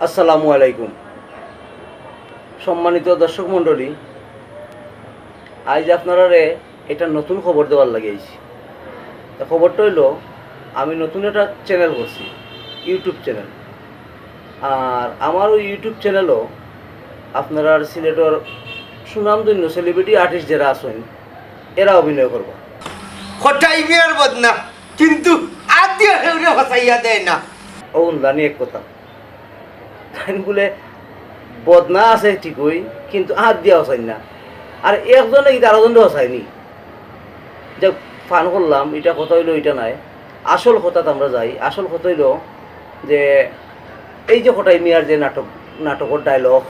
আসসালামু আলাইকুম। সম্মানিত দর্শক মণ্ডলী, আজ আপনারা এটা নতুন খবর দেওয়ার লাগিয়েছি। খবরটা হইল, আমি নতুন একটা চ্যানেল করছি, ইউটিউব চ্যানেল। আর আমার ওই ইউটিউব চ্যানেলও আপনারা সিলেটের সুনামধন্য সেলিব্রিটি আর্টিস্ট যারা আছেন এরা অভিনয় করবো। কোটাই মিয়ার বদনা কিন্তু আত্মীয় হেউরে হসাইয়া দেয় না। ও জানি এক কথা বলে বদনা আছে ঠিকই, কিন্তু হাত দিয়া হসাই না। আর একজনে কিন্তু আরেকজনে হসাইনি। যে ফান করলাম, এটা কথা হইলো এটা নাই। আসল কথাতে আমরা যাই। আসল কথা হইলো যে এই যে কোটাই মিয়ার যে নাটকের ডায়লগ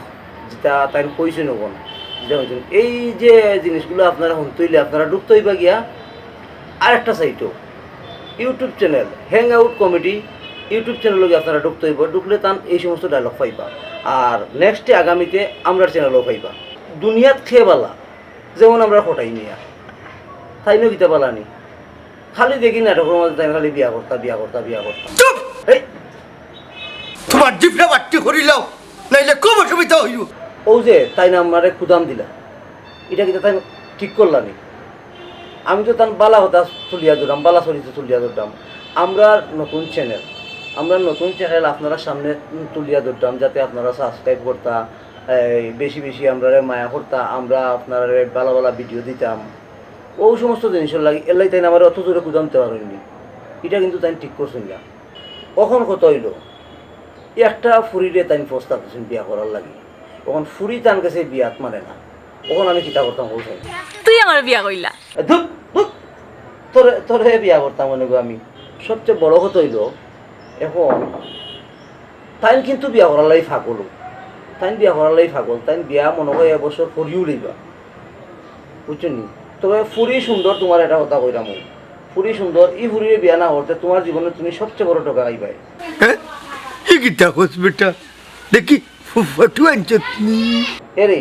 যেটা তাই কইছে নবন, যেটা হয়েছেন এই যে জিনিসগুলো আপনারা শুনতইলে আপনারা ঢুকতে হইবা গিয়া আরেকটা সাইটও YouTube channel hang out comedy YouTube চ্যানেলকে আপনারা ঢুকতে হইব। ঢুকলে তান এই সমস্ত ডায়লগ পাইবা। আর নেক্সটে আগামীতে আমরা চ্যানেলও পাইবা। দুনিয়াত খেয়ে বালা যেমন আমরা কোটাই মিয়া তাই নো গীতা বালানি খালি দেখি নাটকের মধ্যে তাই খালি বিয়া করতা। চুপ! এই তোমার জিভটা বাট্টি করিলাও নাইলে খুব অসুবিধা হইব। ও যে তাই না আমারে কুদাম দিলা, এটা কিন্তু তাই ঠিক করলানি। আমি তো তার বালা কথা তুলিয়া ধরলাম, বালা চরিত্র তুলিয়া ধরলাম। আমরা নতুন চ্যানেল আপনারা সামনে তুলিয়া ধরতাম, যাতে আপনারা সাবস্ক্রাইব করতা, বেশি বেশি আমরা মায়া করতা, আমরা আপনারা বালা ভিডিও দিতাম। ও সমস্ত জিনিসের লাগে এলাই তাই আমার অত জোরে কুদামতে পারেননি। এটা কিন্তু তাই ঠিক করছেন না। কখন কত হইল একটা ফুরিরে তাই প্রস্তাব করছেন বিয়া করার লাগে। তখন ফুরি তার কাছে বিয়াত মানে না। তখন আমি কিতা করতাম বলছেন, তুই আমার বিয়া কইলা তোরে বিয়া করতাম মনে গো আমি। সবচেয়ে বড় কথা হইল এখন তাই কিন্তু বিয়া করার লাগে ফাগল। তাই বিয়া মনে হয় এবছর করিও লইবা, বুঝছো নি? তবে ফুরি সুন্দর, তোমার এটা কথা কইরাম, ফুরি সুন্দর। ই ফুরিরে বিয়া না করতে তোমার জীবনে তুমি সবচেয়ে বড় টাকা আইবাই। গীতা হোস বেটা দেখি ফটো আনছনি। এরে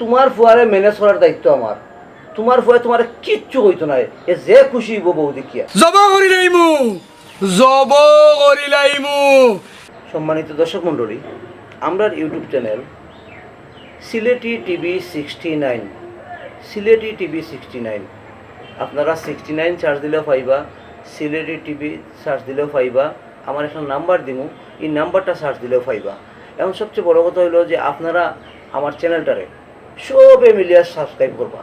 তোমার ফুয়ারে ম্যানেজ করার দায়িত্ব আমার। তোমার ফুয়া তোমার কিচ্ছু হইতো না, এ যে খুশি হইব বউ দেখিয়া। জবা করি লাইমু। সম্মানিত দর্শক মণ্ডলী, আমরা ইউটিউব চ্যানেল সিলেটি টিভি 69 আপনারা 69 সার্চ দিলেও পাইবা, সিলেটি টিভি সার্চ দিলেও পাইবা। আমার একটা নাম্বার দিব, এই নাম্বারটা সার্চ দিলেও পাইবা। এখন সবচেয়ে বড় কথা হইলো যে আপনারা আমার চ্যানেলটারে সবে মিলিয়ে সাবস্ক্রাইব করবা।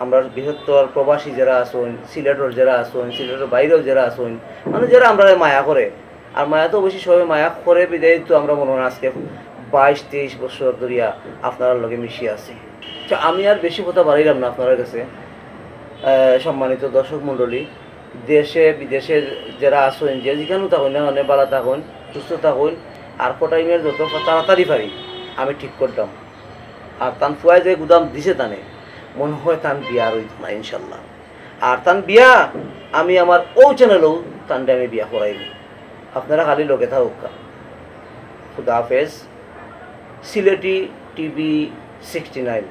আমরা বৃহত্তর প্রবাসী যারা আসুন, সিলেটের যারা আসুন, সিলেটের বাইরেও যারা আসুন, মানে যারা আমরা মায়া করে, আর মায়া তো বেশি সবাই মায়া করে বিদায় তো আমরা মনে হয় আজকে 22-23 বছর ধরিয়া আপনার লগে মিশিয়ে আছি। তো আমি আর বেশি কথা বাড়াইলাম না আপনার কাছে। সম্মানিত দর্শক মণ্ডলী, দেশে বিদেশে যারা আসুন, যে যেখানেও থাকুন না অনেক ভালো থাকুন, সুস্থ থাকুন। আর টাইমের যত তাড়াতাড়ি পারি আমি ঠিক করতাম। আর তান ফুয়াই যে গুদাম দিছে তানে মনে হয় তান বিয়া আর হইত না ইনশাল্লাহ। আর তান বিয়া আমি আমার ও চ্যানেলেও তানটা আমি বিয়া করাইব। আপনারা খালি লোকে থাকুক। খুদা হাফেজ। সিলেটি টিভি 69।